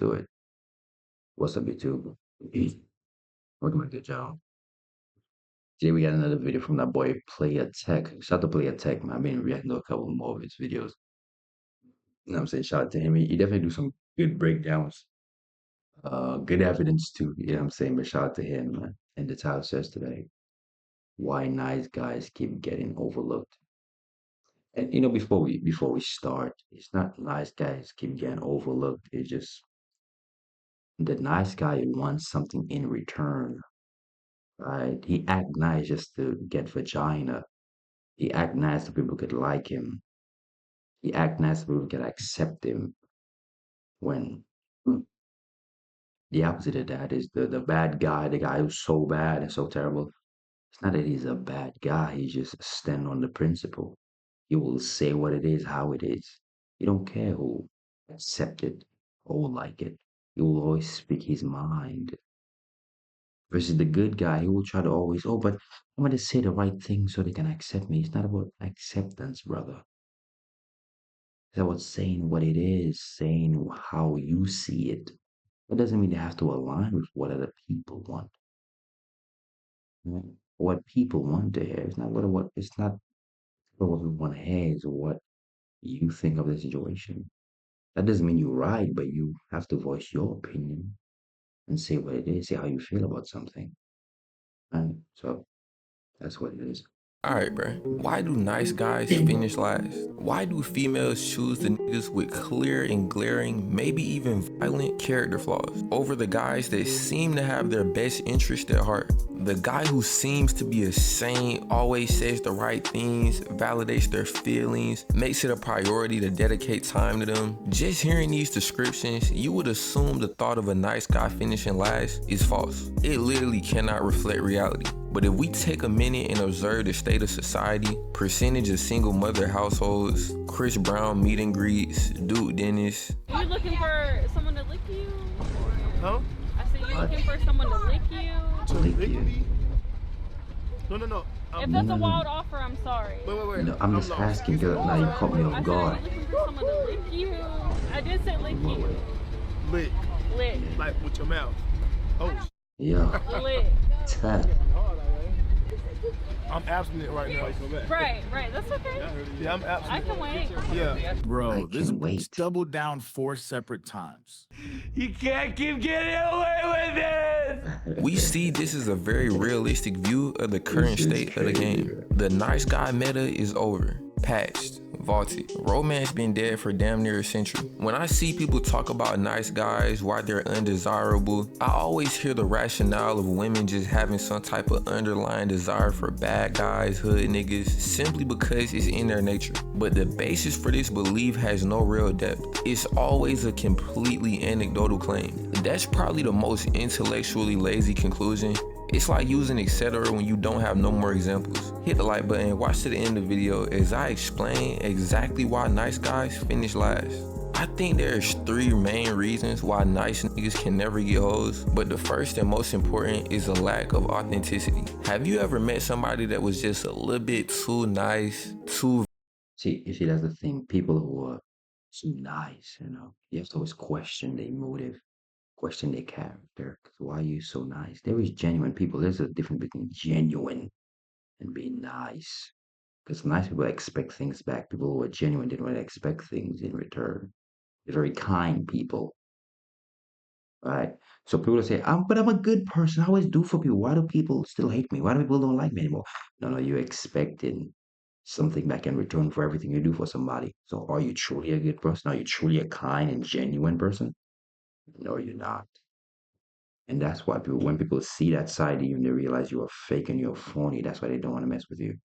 into it. What's up, YouTube? Welcome back to the channel. Today we got another video from that boy Player Tech. Shout out to Player Tech, man. I've been reacting to a couple more of his videos. You know what I'm saying? Shout out to him. He definitely do some good breakdowns. Good evidence too. You know what I'm saying? But shout out to him, man. And the title says today, why nice guys keep getting overlooked. And before we start, it's not nice guys keep getting overlooked. It's just the nice guy wants something in return, right? He act nice just to get vagina. He act nice so people could like him. He act nice so people could accept him. When the opposite of that is the bad guy, the guy who's so bad and so terrible. It's not that he's a bad guy. He just stand on the principle. He will say what it is, how it is. He don't care who accept it or like it. He will always speak his mind. Versus the good guy, he will try to always, oh, but I'm going to say the right thing so they can accept me. It's not about acceptance, brother. It's about saying what it is, saying how you see it. That doesn't mean they have to align with what other people want. Right? What people want to hear. It's not what we want to hear, it's what you think of the situation. That doesn't mean you're right, but you have to voice your opinion and say what it is, say how you feel about something. And so that's what it is. Alright, bro. Why do nice guys finish last? Why do females choose the niggas with clear and glaring, maybe even violent character flaws over the guys that seem to have their best interest at heart? The guy who seems to be a saint, always says the right things, validates their feelings, makes it a priority to dedicate time to them. Just hearing these descriptions, you would assume the thought of a nice guy finishing last is false. It literally cannot reflect reality. But if we take a minute and observe the state of society, percentage of single mother households, Chris Brown meet and greets, Duke Dennis. Are you looking for someone to lick you? Huh? I said you looking for someone to lick you? To lick me? No. If that's a wild offer, I'm sorry. Wait. No, I'm just asking because now you caught me I off said guard. you looking for someone to lick you? I did say lick you. Lick. Lick. Like with your mouth. Oh. Yeah. Lick. Tap. I'm abstinent right now. Right. That's okay. Yeah, I'm I abstinent. can wait. Yeah. I Bro, this can't wait. doubled down 4 separate times. You can't keep getting away with this! We see this is a very realistic view of the current This is state of the crazy, game. The nice guy meta is over, patched, vaulted. Romance been dead for damn near a century. When I see people talk about nice guys, why they're undesirable, I always hear the rationale of women just having some type of underlying desire for bad guys, hood niggas, simply because it's in their nature. But the basis for this belief has no real depth. It's always a completely anecdotal claim. That's probably the most intellectually lazy conclusion. It's like using etc. when you don't have no more examples. Hit the like button, watch to the end of the video as I explain exactly why nice guys finish last. I think there's 3 main reasons why nice niggas can never get hoes, but the first and most important is a lack of authenticity. Have you ever met somebody that was just a little bit too nice, too See, you see, that's the thing. People who are too nice, you have to always question their motive, question their character. 'Cause why are you so nice? There is genuine people. There's a difference between genuine and being nice. Because nice people expect things back. People who are genuine, they don't expect things in return. They're very kind people, right? So people say, but I'm a good person. I always do for people. Why do people still hate me? Why do people don't like me anymore? No, you're expecting something back in return for everything you do for somebody. So are you truly a good person? Are you truly a kind and genuine person? No, you're not. And that's why when people see that side of you and they realize you're fake and you're phony, that's why they don't want to mess with you.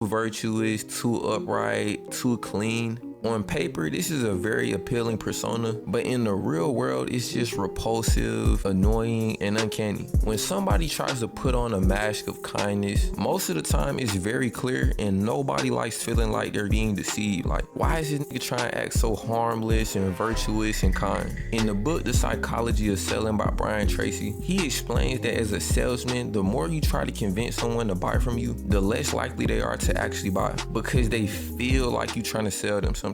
virtuous, too upright, too clean. On paper, this is a very appealing persona, but in the real world, it's just repulsive, annoying, and uncanny. When somebody tries to put on a mask of kindness, most of the time it's very clear and nobody likes feeling like they're being deceived. Like, why is this nigga trying to act so harmless and virtuous and kind? In the book, The Psychology of Selling by Brian Tracy, he explains that as a salesman, the more you try to convince someone to buy from you, the less likely they are to actually buy because they feel like you're trying to sell them something.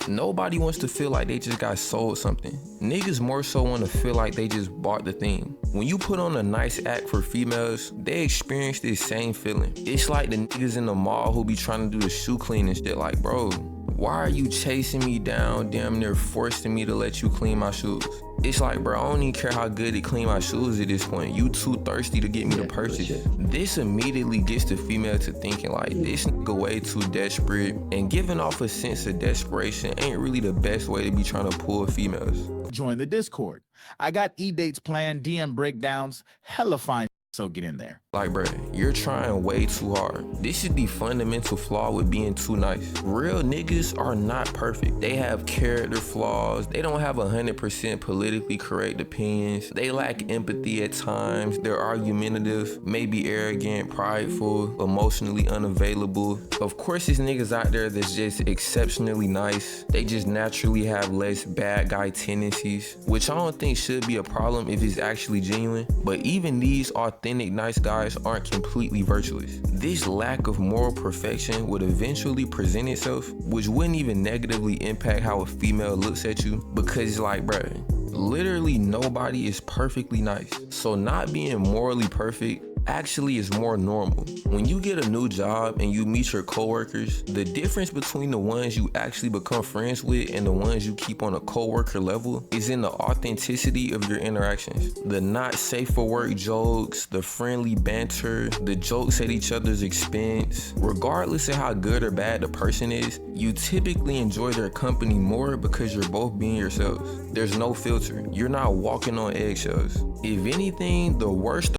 Nobody wants to feel like they just got sold something. Niggas more so want to feel like they just bought the thing. When you put on a nice act for females, they experience this same feeling. It's like the niggas in the mall who be trying to do the shoe cleaning shit. Like, bro, why are you chasing me down, damn near forcing me to let you clean my shoes? It's like, bro, I don't even care how good to clean my shoes at this point. You too thirsty to get me to purchase. This immediately gets the female to thinking like, this nigga way too desperate, and giving off a sense of desperation ain't really the best way to be trying to pull females. Join the Discord. I got e-dates planned, DM breakdowns, hella fine, so get in there. Like, bro, you're trying way too hard. This is the fundamental flaw with being too nice. Real niggas are not perfect. They have character flaws. They don't have 100% politically correct opinions. They lack empathy at times. They're argumentative, maybe arrogant, prideful, emotionally unavailable. Of course, there's niggas out there that's just exceptionally nice. They just naturally have less bad guy tendencies, which I don't think should be a problem if it's actually genuine. But even these authentic nice guys aren't completely virtuous. This lack of moral perfection would eventually present itself, which wouldn't even negatively impact how a female looks at you, because it's like, bruh, literally nobody is perfectly nice. So not being morally perfect actually is more normal. When you get a new job and you meet your coworkers, the difference between the ones you actually become friends with and the ones you keep on a coworker level is in the authenticity of your interactions. The not safe for work jokes, the friendly banter, the jokes at each other's expense. Regardless of how good or bad the person is, you typically enjoy their company more because you're both being yourselves. There's no filter. You're not walking on eggshells. If anything, the worst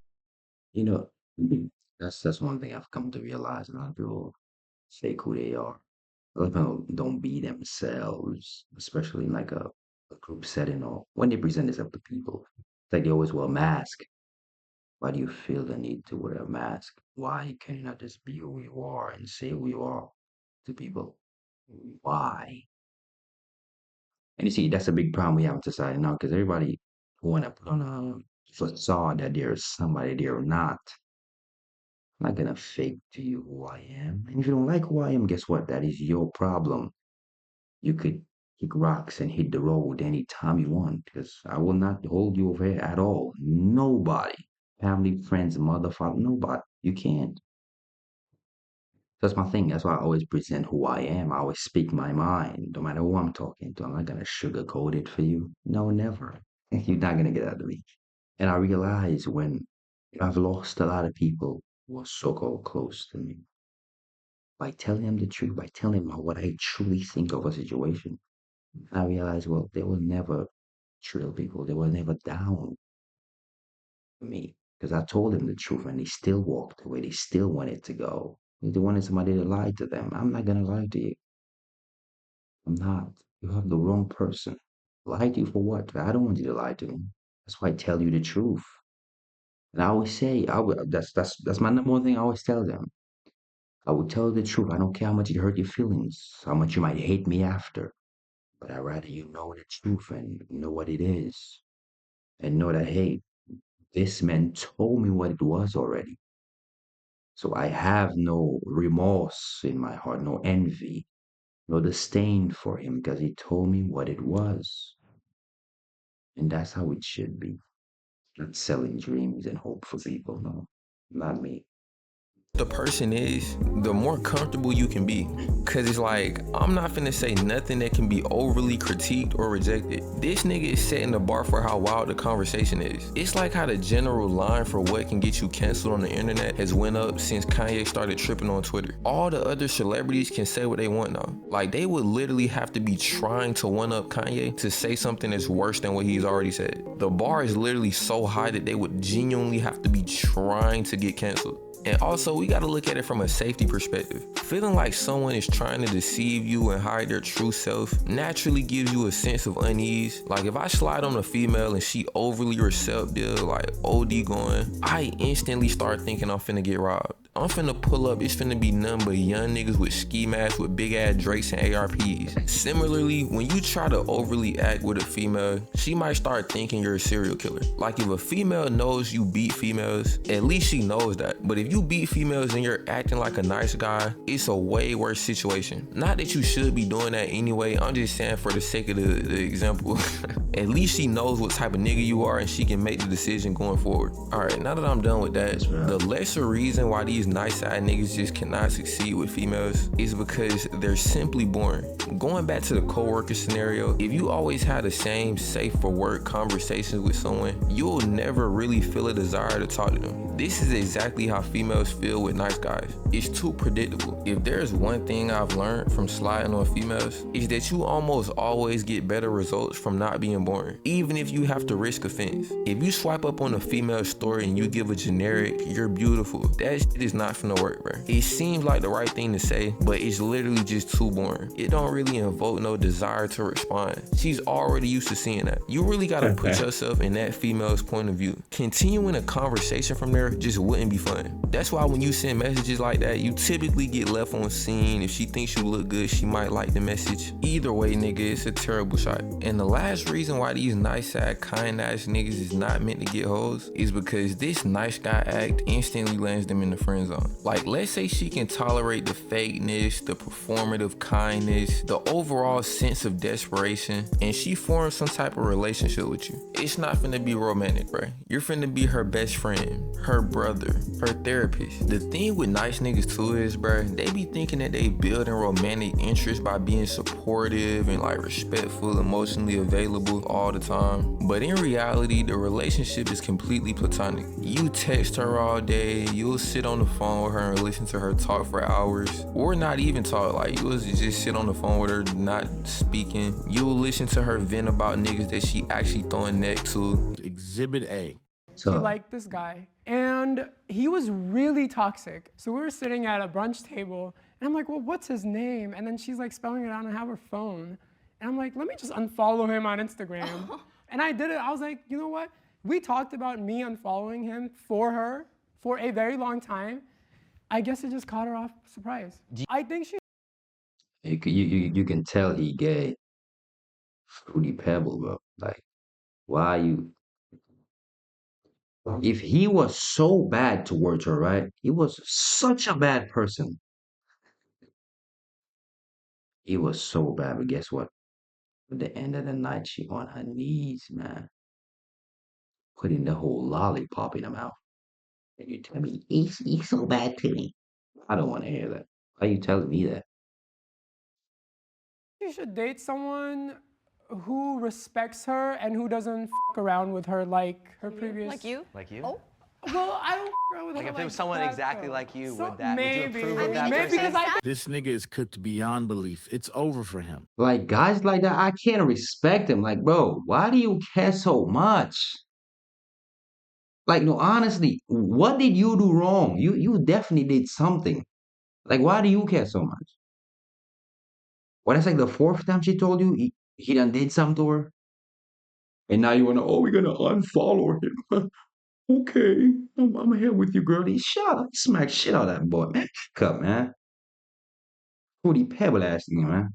You know, that's one thing I've come to realize. A lot of people fake who they are. A lot of people don't be themselves, especially in like a group setting or when they present themselves to people. It's like they always wear a mask. Why do you feel the need to wear a mask? Why can you not just be who you are and say who you are to people? Why? And you see, that's a big problem we have in society now because everybody want to put on a facade that they're somebody they're not. I'm not gonna fake to you who I am. And if you don't like who I am, guess what? That is your problem. You could kick rocks and hit the road anytime you want because I will not hold you over here at all. Nobody. Family, friends, mother, father, nobody. You can't. That's my thing. That's why I always present who I am. I always speak my mind, no matter who I'm talking to. I'm not gonna sugarcoat it for you. No, never. You're not gonna get out of me. And I realize when I've lost a lot of people who are so-called close to me by telling them the truth, by telling them what I truly think of a situation. I realize, well, they were never real people. They were never down for me because I told them the truth and they still walked away. They still wanted to go. They wanted somebody to lie to them. I'm not going to lie to you. I'm not. You have the wrong person. Lie to you for what? I don't want you to lie to me. That's why I tell you the truth. And I always say, that's my number one thing I always tell them. I will tell the truth. I don't care how much it hurt your feelings, how much you might hate me after. But I'd rather you know the truth and know what it is. And know that, hey, this man told me what it was already. So I have no remorse in my heart, no envy, no disdain for him because he told me what it was. And that's how it should be. Not selling dreams and hope for people. No, not me. the person is, the more comfortable you can be. Cause it's like, I'm not finna say nothing that can be overly critiqued or rejected. This nigga is setting the bar for how wild the conversation is. It's like how the general line for what can get you canceled on the internet has went up since Kanye started tripping on Twitter. All the other celebrities can say what they want now. Like, they would literally have to be trying to one up Kanye to say something that's worse than what he's already said. The bar is literally so high that they would genuinely have to be trying to get canceled. And also, we gotta look at it from a safety perspective. Feeling like someone is trying to deceive you and hide their true self naturally gives you a sense of unease. Like, if I slide on a female and she overly receptive, like OD going, I instantly start thinking I'm finna get robbed. I'm finna pull up, it's finna be nothing but young niggas with ski masks with big ass Drakes and ARPs. Similarly, when you try to overly act with a female, she might start thinking you're a serial killer. Like if a female knows you beat females, at least she knows that. But if you beat females and you're acting like a nice guy, it's a way worse situation. Not that you should be doing that anyway, I'm just saying for the sake of the example. At least she knows what type of nigga you are and she can make the decision going forward. Alright, now that I'm done with that, the lesser reason why these nice side niggas just cannot succeed with females is because they're simply boring. Going back to the coworker scenario, if you always have the same safe for work conversations with someone, you'll never really feel a desire to talk to them. This is exactly how females feel with nice guys. It's too predictable. If there's one thing I've learned from sliding on females, is that you almost always get better results from not being boring, even if you have to risk offense. If you swipe up on a female story and you give a generic, "You're beautiful," that shit is not finna work, bro. It seems like the right thing to say, but it's literally just too boring. It don't really invoke no desire to respond. She's already used to seeing that. You really gotta put yourself in that female's point of view. Continuing a conversation from there just wouldn't be fun. That's why when you send messages like that, you typically get left on scene. If she thinks you look good, she might like the message. Either way, nigga, it's a terrible shot. And the last reason why these nice side, kind ass niggas is not meant to get hoes is because this nice guy act instantly lands them in the friend zone. Like, let's say she can tolerate the fakeness, the performative kindness, the overall sense of desperation, and she forms some type of relationship with you. It's not finna be romantic, bro. You're finna be her best friend, her brother, her therapist. The thing with nice niggas too is, bro, they be thinking that they building romantic interest by being supportive and like respectful, emotionally available all the time. But in reality, the relationship is completely platonic. You text her all day, you'll sit on the phone with her and listen to her talk for hours, or not even talk. Like, you'll just sit on the phone with her, not speaking. You'll listen to her vent about niggas that she actually throwing neck to. Exhibit A. She liked this guy, and he was really toxic. So we were sitting at a brunch table, and I'm like, well, what's his name? And then she's like spelling it out and I have her phone. And I'm like, let me just unfollow him on Instagram. And I did it. I was like, you know what? We talked about me unfollowing him for her for a very long time. I guess it just caught her off surprise. I think she You can tell he gay. Fruity Pebble, bro. Like, why you? If he was so bad towards her, right? He was such a bad person. He was so bad, but guess what? At the end of the night, she on her knees, man, putting the whole lollipop in her mouth. And you tell me he's so bad to me. I don't want to hear that. Why are you telling me that? should date someone who respects her and who doesn't f around with her like her previous. Like you? Like you? Oh. Well, I don't f around with Like her if there was that, someone exactly though. like you, So would you maybe, approve of that maybe person? because This nigga is cooked beyond belief. It's over for him. Like guys like that, I can't respect him. Like, bro, why do you care so much? Like, no, honestly, what did you do wrong? You definitely did something. Like, why do you care so much? Well, that's like the fourth time she told you he done did something to her, and now you wanna, oh, we're gonna unfollow him. Okay, I'm here with you, girlie. Shut up, smack shit out of that boy, man. Come, man. Fruity Pebble ass nigga, man.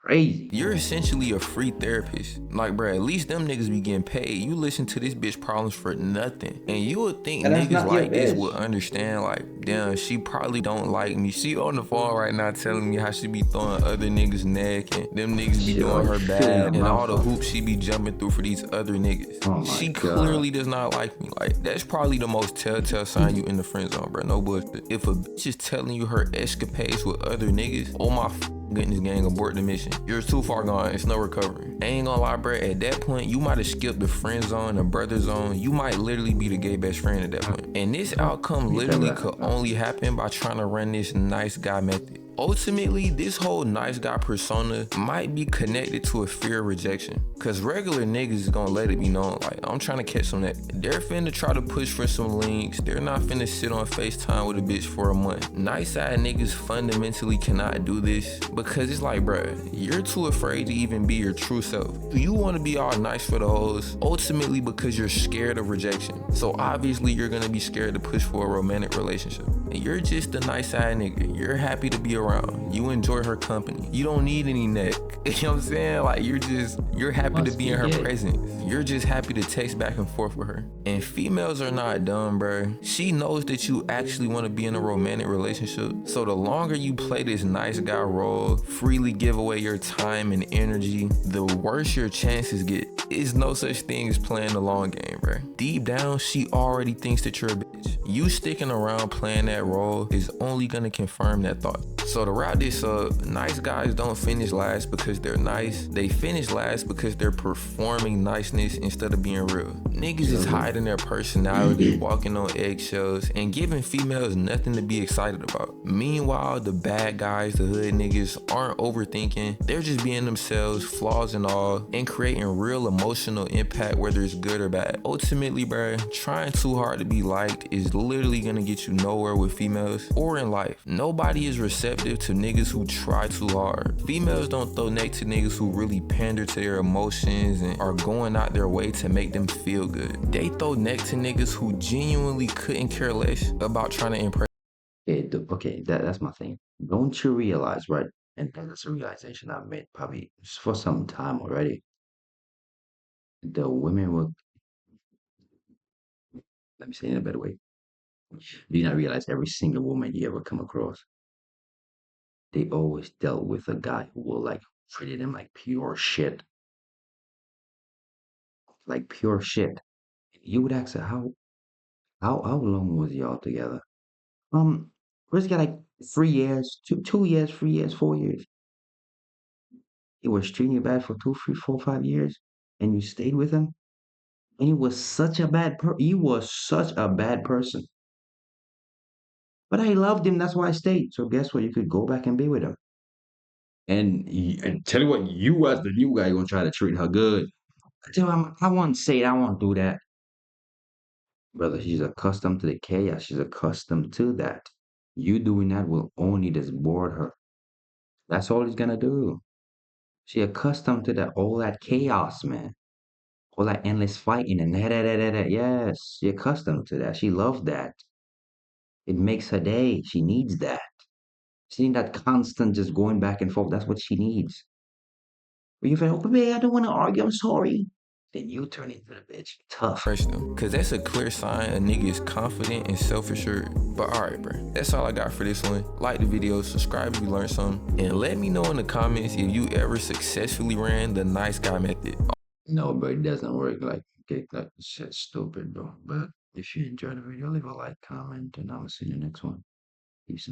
Crazy. You're essentially a free therapist. Like, bro, at least them niggas be getting paid. You listen to this bitch problems for nothing. And you would think And that's niggas not your like this bitch. would understand, like, damn, she probably don't like me. She on the phone right now telling me how she be throwing other niggas' neck and them niggas be doing her bad and all the hoops she be jumping through for these other niggas. Oh my She God. clearly does not like me. Like, that's probably the most telltale sign you in the friend zone, bro. No bullshit. If a bitch is telling you her escapades with other niggas, oh my goodness, gang, abort the mission. You're too far gone. It's no recovery. I ain't gonna lie, bro. At that point, you might have skipped the friend zone, the brother zone. You might literally be the gay best friend at that point. And this outcome literally could only happen by trying to run this nice guy method. Ultimately, this whole nice guy persona might be connected to a fear of rejection. Cause regular niggas is gonna let it be known, like, I'm trying to catch some neck. They're finna try to push for some links. They're not finna sit on FaceTime with a bitch for a month. Nice side niggas fundamentally cannot do this because it's like, bruh, you're too afraid to even be your true self. You wanna be all nice for the hoes, ultimately because you're scared of rejection. So obviously you're gonna be scared to push for a romantic relationship. And you're just a nice side nigga. You're happy to be around. You enjoy her company. You don't need any neck. You know what I'm saying? Like, you're happy to be in her presence. You're just happy to text back and forth with her. And females are not dumb, bro. She knows that you actually want to be in a romantic relationship. So the longer you play this nice guy role, freely give away your time and energy, the worse your chances get. It's no such thing as playing the long game, bro. Deep down, she already thinks that you're a bitch. You sticking around playing that role is only gonna confirm that thought. So to wrap this up, nice guys don't finish last because they're nice. They finish last because they're performing niceness instead of being real. Niggas is hiding their personality, walking on eggshells, and giving females nothing to be excited about. Meanwhile, the bad guys, the hood niggas, aren't overthinking. They're just being themselves, flaws and all, and creating real emotional impact, whether it's good or bad. Ultimately, bruh, trying too hard to be liked is literally gonna get you nowhere with females or in life. Nobody is receptive to niggas who try too hard. Females don't throw neck to niggas who really pander to their emotions and are going out their way to make them feel good. They throw neck to niggas who genuinely couldn't care less about trying to impress. Okay, that's my thing. Don't you realize, right? And that's a realization I've made probably for some time already. The women will, let me say it in a better way. Do you not realize every single woman you ever come across, they always dealt with a guy who will like treated them like pure shit. Like pure shit. You would ask her how long was y'all together? Chris got like 3 years, 2 years, 3 years, 4 years. He was treating you bad for 2, 3, 4, 5 years, and you stayed with him. And he was such a he was such a bad person. But I loved him, that's why I stayed. So guess what? You could go back and be with him. And tell you what, you as the new guy gonna try to treat her good. I tell him I won't say it, I won't do that. Brother, she's accustomed to the chaos. She's accustomed to that. You doing that will only just bored her. That's all he's gonna do. She accustomed to that all that chaos, man. All that endless fighting and that. Yes, she accustomed to that. She loves that. It makes her day. She needs that. She needs that constant just going back and forth. That's what she needs. But you feel, oh, baby, I don't want to argue. I'm sorry. Then you turn into the bitch. Tough. Them, cause that's a clear sign a nigga is confident and self-assured. But alright, bro, that's all I got for this one. Like the video, subscribe if you learned something, and let me know in the comments if you ever successfully ran the nice guy method. No, bro, it doesn't work like shit's stupid, bro. But if you enjoyed the video, leave a like, comment, and I'll see you in the next one. Peace.